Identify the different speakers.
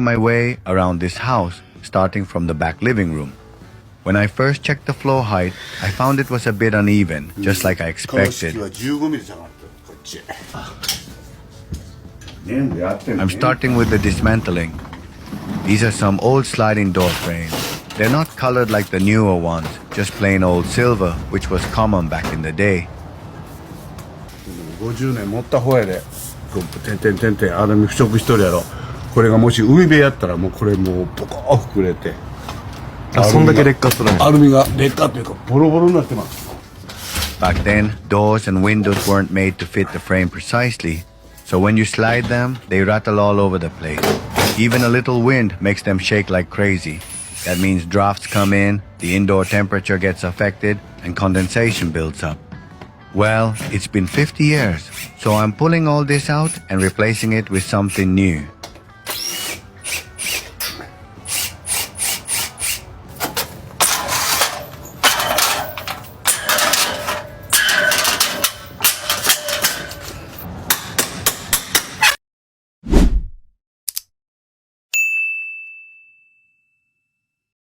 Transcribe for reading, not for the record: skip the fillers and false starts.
Speaker 1: my way around this house, starting from the back living room. When I first checked the floor height, I found it was a bit uneven, just like I expected. I'm starting with the dismantling. These are some old sliding door frames. They're not colored like the newer ones, just plain old silver, which was common back in the day.
Speaker 2: 50年持った方やで、アルミ腐食しとるやろ。これがもし海辺やったらもうこれもうボコー膨れて。
Speaker 3: そんだけ劣化するんですか？
Speaker 2: アルミが劣化っていうかボロボロになってます。
Speaker 1: Back then, doors and windows weren't made to fit the frame precisely, so when you slide them, they rattle all over the place. Even a little wind makes them shake like crazy. That means drafts come in, the indoor temperature gets affected, and condensation builds up. Well, it's been 50 years, so I'm pulling all this out and replacing it with something new.